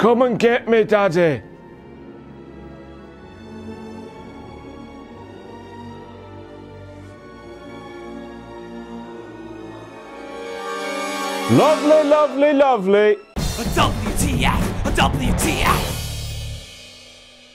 Come and get me, Daddy. Lovely, lovely, lovely. WTF! WTF!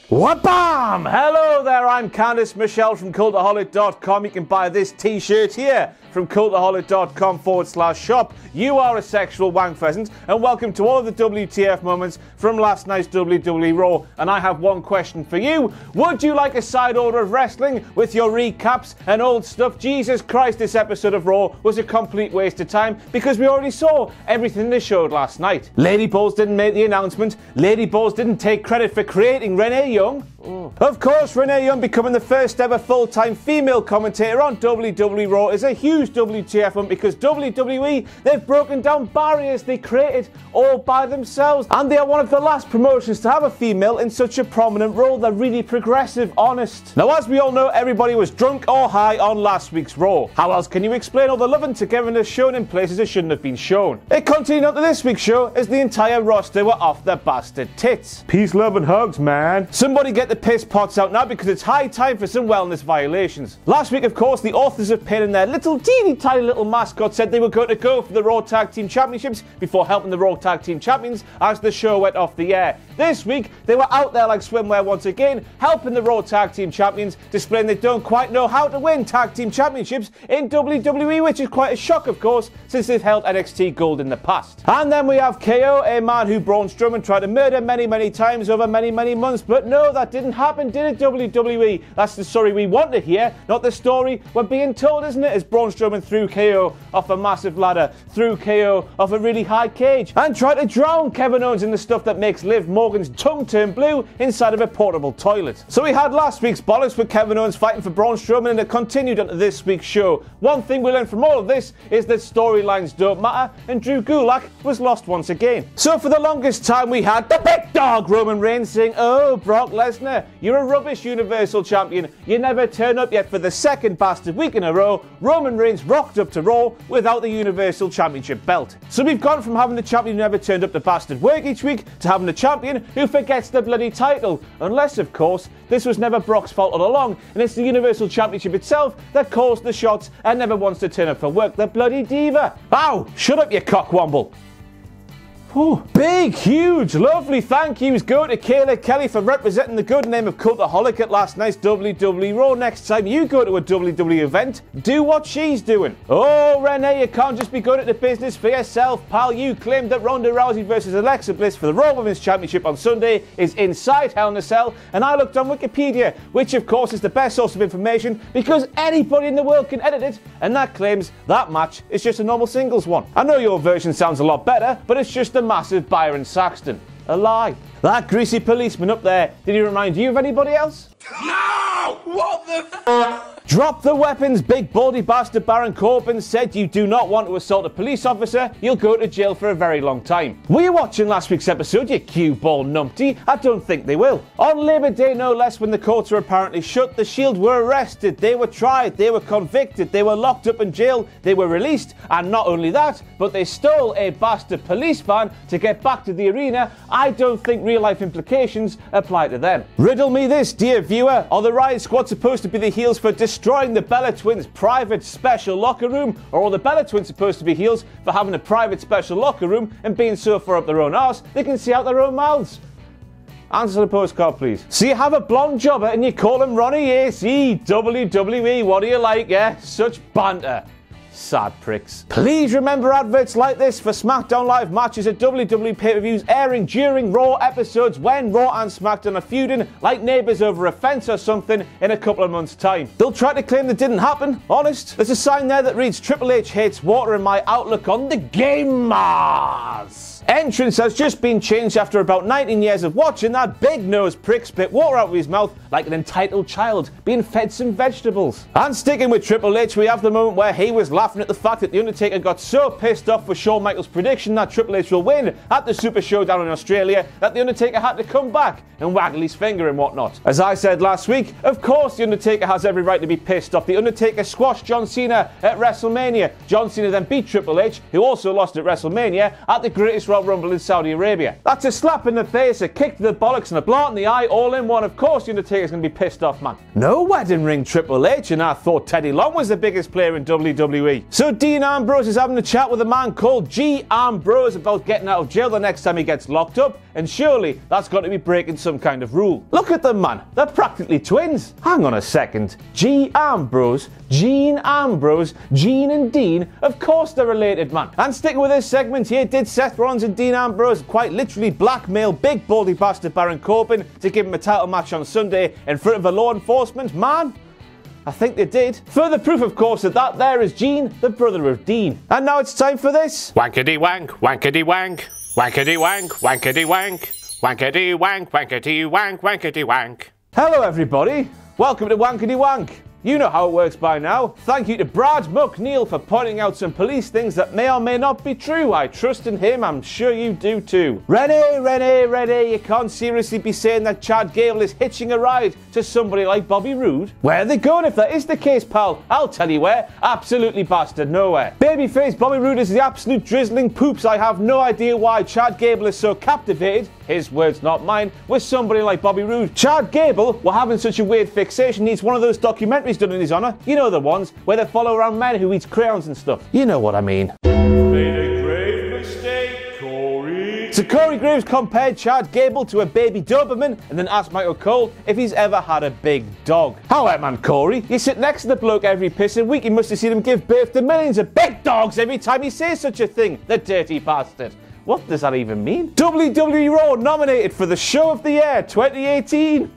Wha-bam! Hello there, I'm Candice Michelle from Cultaholic.com. You can buy this t-shirt here from Cultaholic.com/shop. You are a sexual wank pheasant, and welcome to all of the WTF moments from last night's WWE Raw. And I have one question for you. Would you like a side order of wrestling with your recaps and old stuff? Jesus Christ, this episode of Raw was a complete waste of time because we already saw everything they showed last night. Lady Balls didn't make the announcement. Lady Balls didn't take credit for creating Renee Young. Of course, Renee Young becoming the first ever full-time female commentator on WWE Raw is a huge WTF one because WWE, they've broken down barriers they created all by themselves, and they are one of the last promotions to have a female in such a prominent role. They're really progressive, honest. Now, as we all know, everybody was drunk or high on last week's Raw. How else can you explain all the love and togetherness shown in places it shouldn't have been shown? It continued on to this week's show as the entire roster were off their bastard tits. Peace, love and hugs, man. Somebody get the piss pots out now because it's high time for some wellness violations. Last week, of course, the authors of Pain and their little teeny tiny little mascot said they were going to go for the Raw Tag Team Championships before helping the Raw Tag Team Champions as the show went off the air. This week, they were out there like swimwear once again, helping the Raw Tag Team Champions, displaying they don't quite know how to win Tag Team Championships in WWE, which is quite a shock, of course, since they've held NXT Gold in the past. And then we have KO, a man who Braun Strowman tried to murder many, many times over many, many months, but no, that didn't happen, did it, WWE? That's the story we want to hear, not the story we're being told, isn't it? As Braun Strowman threw KO off a massive ladder, threw KO off a really high cage, and tried to drown Kevin Owens in the stuff that makes Liv Morgan's tongue turn blue inside of a portable toilet. So we had last week's bollocks with Kevin Owens fighting for Braun Strowman, and it continued onto this week's show. One thing we learned from all of this is that storylines don't matter, and Drew Gulak was lost once again. So for the longest time we had the big dog Roman Reigns saying, "Oh, Brock Lesnar, you're a rubbish Universal Champion. You never turn up yet." For the second bastard week in a row, Roman Reigns rocked up to Raw without the Universal Championship belt. So we've gone from having the champion who never turned up to bastard work each week to having the champion who forgets the bloody title. Unless, of course, this was never Brock's fault all along, and it's the Universal Championship itself that calls the shots and never wants to turn up for work. The bloody diva. Ow! Shut up, you cockwomble. Ooh. Big, huge, lovely thank yous go to Kayla Kelly for representing the good name of Cultaholic at last night's WWE Raw. Next time you go to a WWE event, do what she's doing. Oh, Renee, you can't just be good at the business for yourself, pal. You claimed that Ronda Rousey versus Alexa Bliss for the Raw Women's Championship on Sunday is inside Hell in a Cell, and I looked on Wikipedia, which of course is the best source of information because anybody in the world can edit it, and that claims that match is just a normal singles one. I know your version sounds a lot better, but it's just a massive Byron Saxton. A lie. That greasy policeman up there, did he remind you of anybody else? No! What the f***? Drop the weapons, big baldy bastard Baron Corbin said you do not want to assault a police officer, you'll go to jail for a very long time. Were you watching last week's episode, you cue ball numpty? I don't think they will. On Labour Day, no less, when the courts were apparently shut, the Shield were arrested, they were tried, they were convicted, they were locked up in jail, they were released, and not only that, but they stole a bastard police van to get back to the arena. I don't think real life implications apply to them. Riddle me this, dear viewer, are the Riot Squad supposed to be the heels for destroying the Bella Twins' private special locker room, or are the Bella Twins supposed to be heels for having a private special locker room and being so far up their own arse they can see out their own mouths? Answer the postcard, please. So you have a blonde jobber and you call him Ronnie AC, WWE, what do you like, yeah? Such banter. Sad pricks. Please remember adverts like this for SmackDown Live matches at WWE pay-per-views airing during Raw episodes when Raw and SmackDown are feuding like neighbours over a fence or something in a couple of months' time. They'll try to claim that didn't happen, honest. There's a sign there that reads Triple H hates water in my outlook on the game, Mars. Entrance has just been changed after about 19 years of watching that big-nosed prick spit water out of his mouth like an entitled child being fed some vegetables. And sticking with Triple H, we have the moment where he was laughing at the fact that The Undertaker got so pissed off with Shawn Michaels' prediction that Triple H will win at the Super Showdown in Australia that The Undertaker had to come back and waggle his finger and whatnot. As I said last week, of course The Undertaker has every right to be pissed off. The Undertaker squashed John Cena at WrestleMania. John Cena then beat Triple H, who also lost at WrestleMania, at the greatest Royal Rumble in Saudi Arabia. That's a slap in the face, a kick to the bollocks, and a blot in the eye, all in one. Of course, the Undertaker's going to be pissed off, man. No wedding ring Triple H, and I thought Teddy Long was the biggest player in WWE. So Dean Ambrose is having a chat with a man called G. Ambrose about getting out of jail the next time he gets locked up, and surely that's got to be breaking some kind of rule. Look at them, man. They're practically twins. Hang on a second. G. Ambrose, Gene Ambrose, Gene and Dean, of course they're related, man. And sticking with this segment here, did Seth Rollins and Dean Ambrose quite literally blackmail big baldy bastard Baron Corbin to give him a title match on Sunday in front of a law enforcement man? I think they did. Further proof, of course, that there is Gene, the brother of Dean. And now it's time for this. Wankety wank, wankety wank, wankety wank, wankety wank, wankety wank, wankety wank, wankety wank. Hello, everybody. Welcome to Wankety Wank. You know how it works by now. Thank you to Brad McNeil for pointing out some police things that may or may not be true. I trust in him, I'm sure you do too. Renee, you can't seriously be saying that Chad Gable is hitching a ride to somebody like Bobby Roode? Where are they going if that is the case, pal? I'll tell you where. Absolutely bastard nowhere. Babyface Bobby Roode is the absolute drizzling poops. I have no idea why Chad Gable is so captivated, his words not mine, with somebody like Bobby Roode. Chad Gable, we're having such a weird fixation, needs one of those documentaries done in his honour. You know the ones where they follow around men who eat crayons and stuff. You know what I mean. Made a grave mistake, Corey. So Corey Graves compared Chad Gable to a baby Doberman and then asked Michael Cole if he's ever had a big dog. However, man, Corey, you sit next to the bloke every pissing week, you must have seen him give birth to millions of big dogs every time he says such a thing, the dirty bastard. What does that even mean? WWE Raw nominated for the Show of the Year 2018.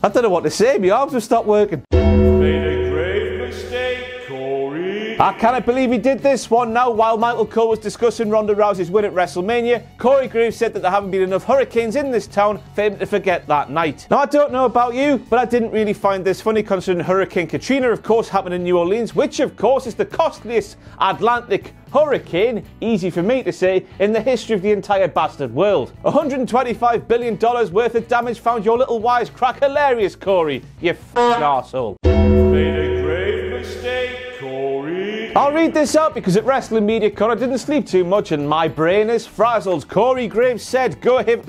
I don't know what to say, my arms have stopped working. Made a grave mistake, Corey. I cannot believe he did this one now. While Michael Cole was discussing Ronda Rousey's win at WrestleMania, Corey Graves said that there haven't been enough hurricanes in this town for him to forget that night. Now, I don't know about you, but I didn't really find this funny considering Hurricane Katrina, of course, happened in New Orleans, which, of course, is the costliest Atlantic hurricane, easy for me to say, in the history of the entire bastard world. $125 billion worth of damage found your little wisecrack hilarious, Corey, you f***ing arsehole. Made a grave mistake, Corey. I'll read this out because at Wrestling Media Con I didn't sleep too much and my brain is frazzled. Corey Graves said, go ahead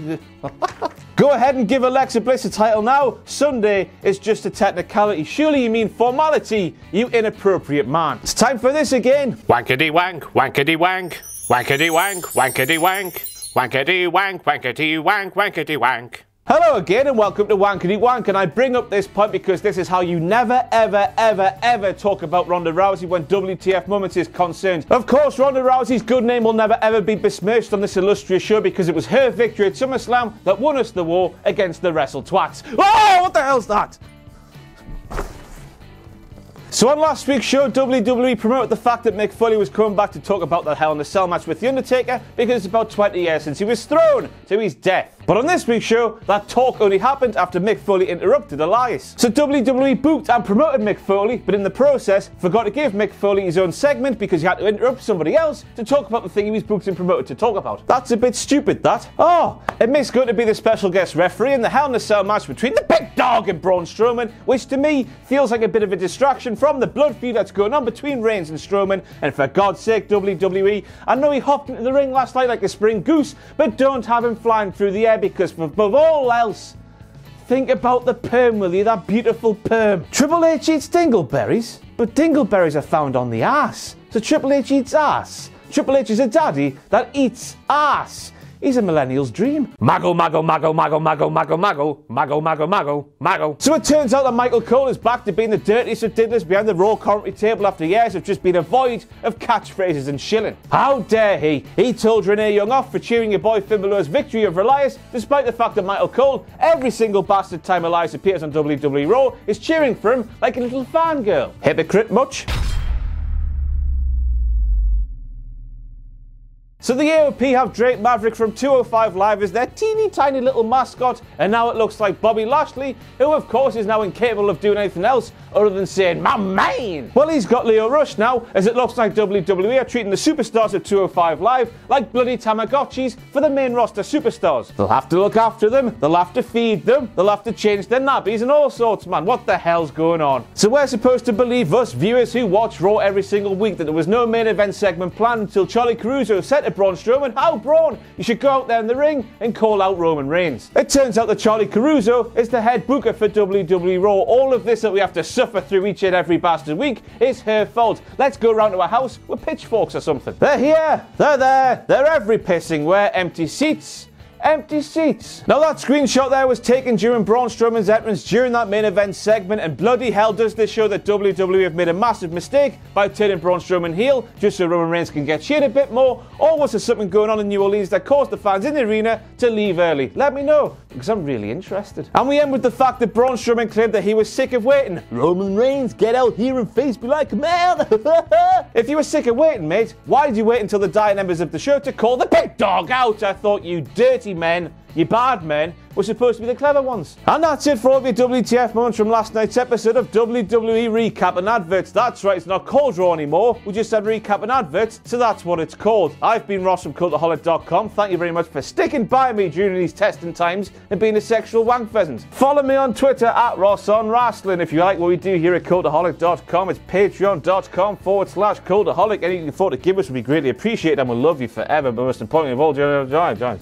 and give Alexa Bliss a title now. Sunday is just a technicality. Surely you mean formality, you inappropriate man. It's time for this again. Wankety wank, wankety wank, wankety wank, wankety wank, wankety wank, wankety wank, wankety wank. Hello again and welcome to Wankety Wank, and I bring up this point because this is how you never ever talk about Ronda Rousey when WTF Moments is concerned. Of course, Ronda Rousey's good name will never ever be besmirched on this illustrious show because it was her victory at SummerSlam that won us the war against the Wrestle Twats. Oh, what the hell's that? So on last week's show, WWE promoted the fact that Mick Foley was coming back to talk about the Hell in a Cell match with The Undertaker because it's about 20 years since he was thrown to his death. But on this week's show, that talk only happened after Mick Foley interrupted Elias. So WWE booked and promoted Mick Foley, but in the process, forgot to give Mick Foley his own segment because he had to interrupt somebody else to talk about the thing he was booked and promoted to talk about. That's a bit stupid, that. Oh, and Mick's going to be the special guest referee in the Hell in a Cell match between the Big Dog and Braun Strowman, which to me feels like a bit of a distraction from the blood feud that's going on between Reigns and Strowman. And for God's sake, WWE, I know he hopped into the ring last night like a spring goose, but don't have him flying through the air because above all else, think about the perm, will you? That beautiful perm. Triple H eats dingleberries, but dingleberries are found on the ass. So Triple H eats ass. Triple H is a daddy that eats ass. He's a millennial's dream. Maggle, maggle, maggle, maggle, maggle, maggle, maggle, maggle, maggle, maggle, maggle. So it turns out that Michael Cole is back to being the dirtiest of diddlers behind the Raw commentary table after years of just being a void of catchphrases and shilling. How dare he? He told Renee Young off for cheering your boy Finn Balor's victory of Elias, despite the fact that Michael Cole, every single bastard time Elias appears on WWE Raw, is cheering for him like a little fangirl. Hypocrite much? So the AOP have Drake Maverick from 205 Live as their teeny tiny little mascot, and now it looks like Bobby Lashley, who of course is now incapable of doing anything else other than saying, "My man!" Well, he's got Leo Rush now, as it looks like WWE are treating the superstars of 205 Live like bloody Tamagotchis for the main roster superstars. They'll have to look after them, they'll have to feed them, they'll have to change their nappies and all sorts, man. What the hell's going on? So we're supposed to believe, us viewers who watch Raw every single week, that there was no main event segment planned until Charlie Caruso said to Braun Strowman, "How, Braun, you should go out there in the ring and call out Roman Reigns." It turns out that Charlie Caruso is the head booker for WWE Raw. All of this that we have to suffer through each and every bastard week is her fault. Let's go round to her house with pitchforks or something. They're here, they're there, they're every pissing where. Empty seats. Empty seats. Now that screenshot there was taken during Braun Strowman's entrance during that main event segment, and bloody hell does this show that WWE have made a massive mistake by turning Braun Strowman heel just so Roman Reigns can get cheered a bit more, or was there something going on in New Orleans that caused the fans in the arena to leave early? Let me know, because I'm really interested. And we end with the fact that Braun Strowman claimed that he was sick of waiting. "Roman Reigns, get out here and face me like a man." If you were sick of waiting, mate, why did you wait until the dying embers of the show to call the big dog out? I thought you dirty men, you bad men, were supposed to be the clever ones. And that's it for all of your WTF moments from last night's episode of WWE Recap and Adverts. That's right, it's not called Raw anymore. We just said Recap and Adverts, so that's what it's called. I've been Ross from Cultaholic.com. Thank you very much for sticking by me during these testing times and being a sexual wank pheasant. Follow me on Twitter at RossOnWrestling. If you like what we do here at Cultaholic.com, it's patreon.com/Cultaholic. Anything you thought to give us would be greatly appreciated, and we'll love you forever. But most importantly of all, join.